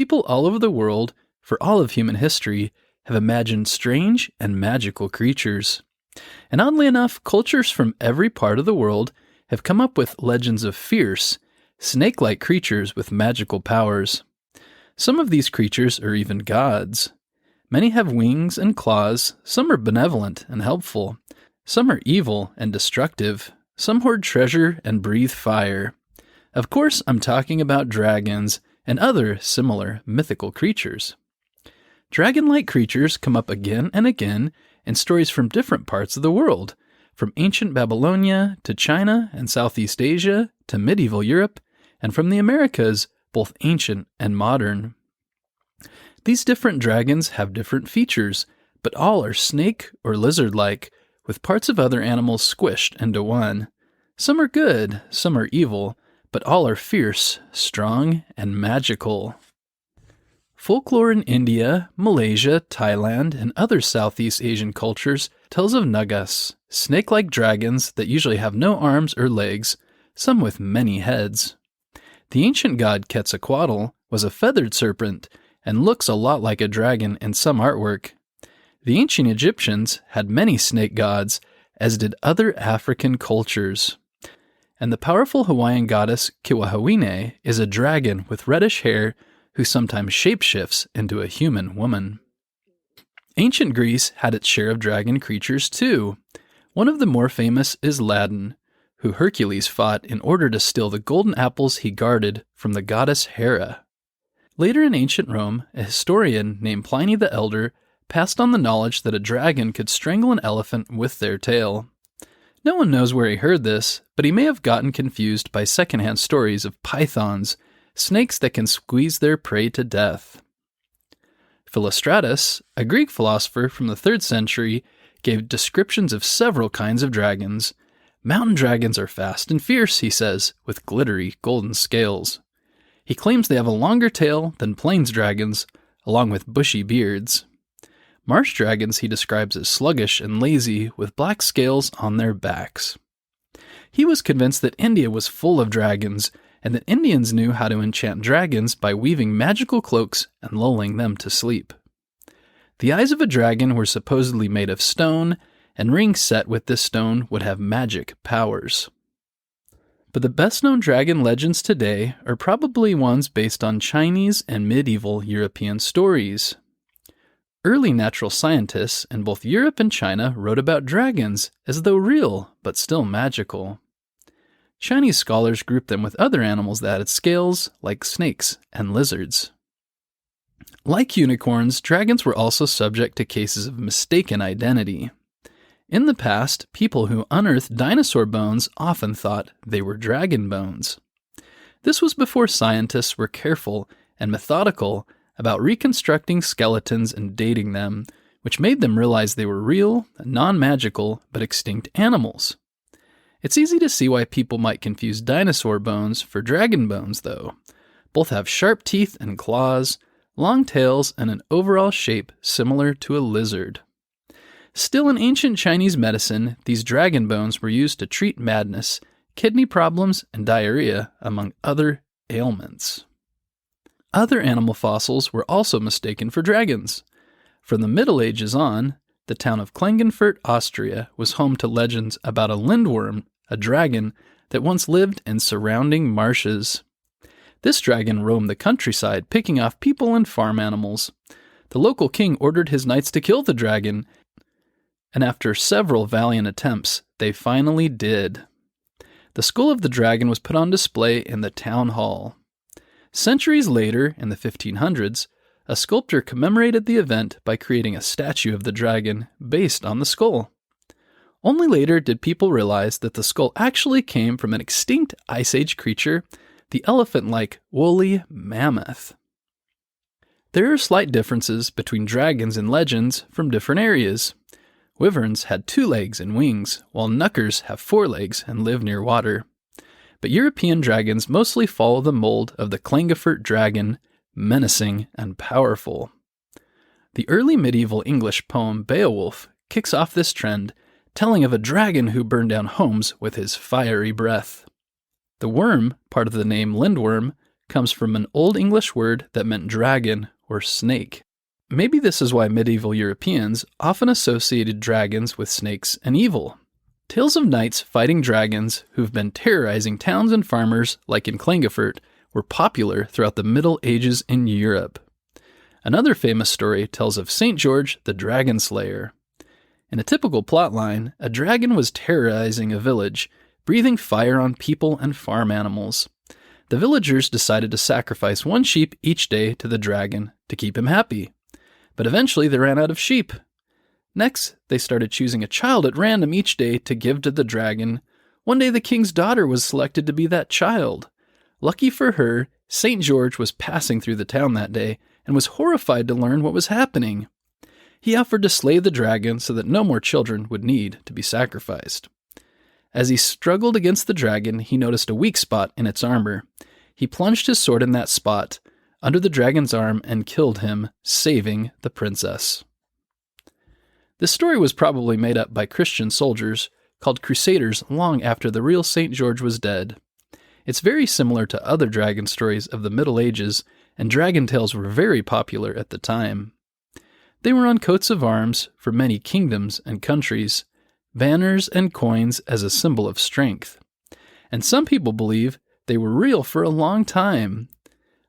People all over the world, for all of human history, have imagined strange and magical creatures. And oddly enough, cultures from every part of the world have come up with legends of fierce, snake-like creatures with magical powers. Some of these creatures are even gods. Many have wings and claws, some are benevolent and helpful, some are evil and destructive, some hoard treasure and breathe fire. Of course, I'm talking about dragons and other similar mythical creatures. Dragon-like creatures come up again and again in stories from different parts of the world, from ancient Babylonia to China and Southeast Asia to medieval Europe, and from the Americas, both ancient and modern. These different dragons have different features, but all are snake or lizard-like, with parts of other animals squished into one. Some are good, some are evil, but all are fierce, strong, and magical. Folklore in India, Malaysia, Thailand, and other Southeast Asian cultures tells of nagas, snake-like dragons that usually have no arms or legs, some with many heads. The ancient god Quetzalcoatl was a feathered serpent and looks a lot like a dragon in some artwork. The ancient Egyptians had many snake gods, as did other African cultures. And the powerful Hawaiian goddess Kiwahawine is a dragon with reddish hair who sometimes shapeshifts into a human woman. Ancient Greece had its share of dragon creatures too. One of the more famous is Ladon, who Hercules fought in order to steal the golden apples he guarded from the goddess Hera. Later in ancient Rome, a historian named Pliny the Elder passed on the knowledge that a dragon could strangle an elephant with their tail. No one knows where he heard this, but he may have gotten confused by secondhand stories of pythons, snakes that can squeeze their prey to death. Philostratus, a Greek philosopher from the 3rd century, gave descriptions of several kinds of dragons. Mountain dragons are fast and fierce, he says, with glittery golden scales. He claims they have a longer tail than plains dragons, along with bushy beards. Marsh dragons he describes as sluggish and lazy, with black scales on their backs. He was convinced that India was full of dragons, and that Indians knew how to enchant dragons by weaving magical cloaks and lulling them to sleep. The eyes of a dragon were supposedly made of stone, and rings set with this stone would have magic powers. But the best-known dragon legends today are probably ones based on Chinese and medieval European stories. Early natural scientists in both Europe and China wrote about dragons as though real, but still magical. Chinese scholars grouped them with other animals that had scales, like snakes and lizards. Like unicorns, dragons were also subject to cases of mistaken identity. In the past, people who unearthed dinosaur bones often thought they were dragon bones. This was before scientists were careful and methodical about reconstructing skeletons and dating them, which made them realize they were real, non-magical, but extinct animals. It's easy to see why people might confuse dinosaur bones for dragon bones, though. Both have sharp teeth and claws, long tails, and an overall shape similar to a lizard. Still, in ancient Chinese medicine, these dragon bones were used to treat madness, kidney problems, and diarrhea, among other ailments. Other animal fossils were also mistaken for dragons. From the Middle Ages on, the town of Klagenfurt, Austria, was home to legends about a lindworm, a dragon, that once lived in surrounding marshes. This dragon roamed the countryside, picking off people and farm animals. The local king ordered his knights to kill the dragon, and after several valiant attempts, they finally did. The skull of the dragon was put on display in the town hall. Centuries later, in the 1500s, a sculptor commemorated the event by creating a statue of the dragon based on the skull. Only later did people realize that the skull actually came from an extinct Ice Age creature, the elephant-like woolly mammoth. There are slight differences between dragons and legends from different areas. Wyverns had 2 legs and wings, while knuckers have 4 legs and live near water. But European dragons mostly follow the mold of the Klagenfurt dragon, menacing and powerful. The early medieval English poem Beowulf kicks off this trend, telling of a dragon who burned down homes with his fiery breath. The worm, part of the name lindworm, comes from an Old English word that meant dragon or snake. Maybe this is why medieval Europeans often associated dragons with snakes and evil. Tales of knights fighting dragons who've been terrorizing towns and farmers, like in Klagenfurt, were popular throughout the Middle Ages in Europe. Another famous story tells of St. George the Dragon Slayer. In a typical plotline, a dragon was terrorizing a village, breathing fire on people and farm animals. The villagers decided to sacrifice one sheep each day to the dragon to keep him happy. But eventually they ran out of sheep. Next, they started choosing a child at random each day to give to the dragon. One day the king's daughter was selected to be that child. Lucky for her, St. George was passing through the town that day and was horrified to learn what was happening. He offered to slay the dragon so that no more children would need to be sacrificed. As he struggled against the dragon, he noticed a weak spot in its armor. He plunged his sword in that spot, under the dragon's arm, and killed him, saving the princess. This story was probably made up by Christian soldiers, called crusaders, long after the real St. George was dead. It's very similar to other dragon stories of the Middle Ages, and dragon tales were very popular at the time. They were on coats of arms for many kingdoms and countries, banners and coins as a symbol of strength. And some people believe they were real for a long time.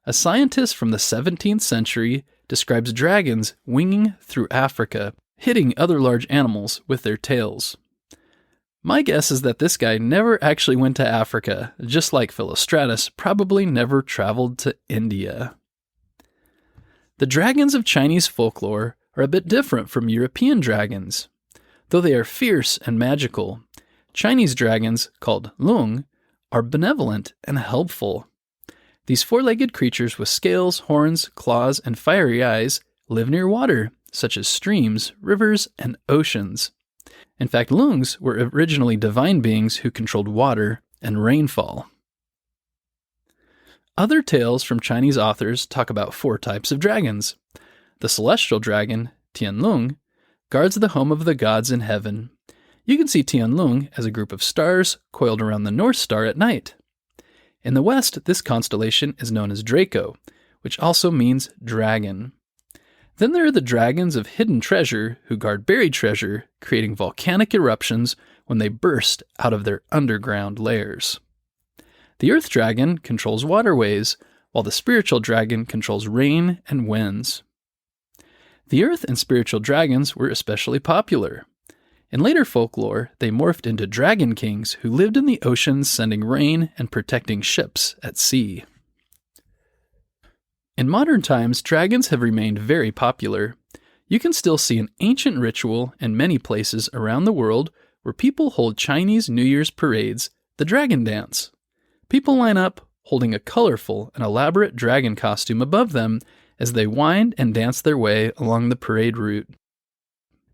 A scientist from the 17th century describes dragons winging through Africa, hitting other large animals with their tails. My guess is that this guy never actually went to Africa, just like Philostratus probably never traveled to India. The dragons of Chinese folklore are a bit different from European dragons. Though they are fierce and magical, Chinese dragons, called lung, are benevolent and helpful. These four-legged creatures with scales, horns, claws, and fiery eyes live near water, such as streams, rivers, and oceans. In fact, lungs were originally divine beings who controlled water and rainfall. Other tales from Chinese authors talk about 4 types of dragons. The celestial dragon, Tianlong, guards the home of the gods in heaven. You can see Tianlong as a group of stars coiled around the North Star at night. In the West, this constellation is known as Draco, which also means dragon. Then there are the dragons of hidden treasure who guard buried treasure, creating volcanic eruptions when they burst out of their underground lairs. The earth dragon controls waterways, while the spiritual dragon controls rain and winds. The earth and spiritual dragons were especially popular. In later folklore, they morphed into dragon kings who lived in the oceans, sending rain and protecting ships at sea. In modern times, dragons have remained very popular. You can still see an ancient ritual in many places around the world where people hold Chinese New Year's parades, the dragon dance. People line up, holding a colorful and elaborate dragon costume above them as they wind and dance their way along the parade route.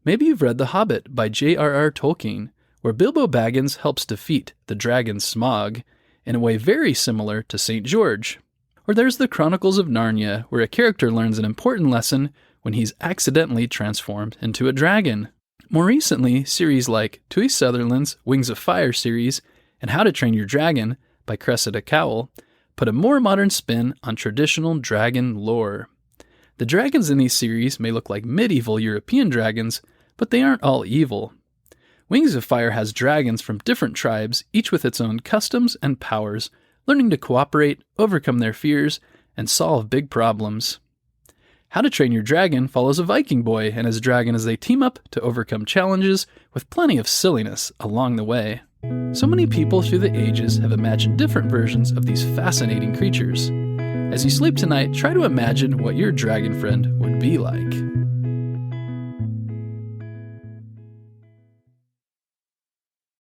Maybe you've read The Hobbit by J.R.R. Tolkien, where Bilbo Baggins helps defeat the dragon Smaug in a way very similar to St. George. Or there's the Chronicles of Narnia, where a character learns an important lesson when he's accidentally transformed into a dragon. More recently, series like Tui Sutherland's Wings of Fire series and How to Train Your Dragon by Cressida Cowell put a more modern spin on traditional dragon lore. The dragons in these series may look like medieval European dragons, but they aren't all evil. Wings of Fire has dragons from different tribes, each with its own customs and powers, learning to cooperate, overcome their fears, and solve big problems. How to Train Your Dragon follows a Viking boy and his dragon as they team up to overcome challenges with plenty of silliness along the way. So many people through the ages have imagined different versions of these fascinating creatures. As you sleep tonight, try to imagine what your dragon friend would be like.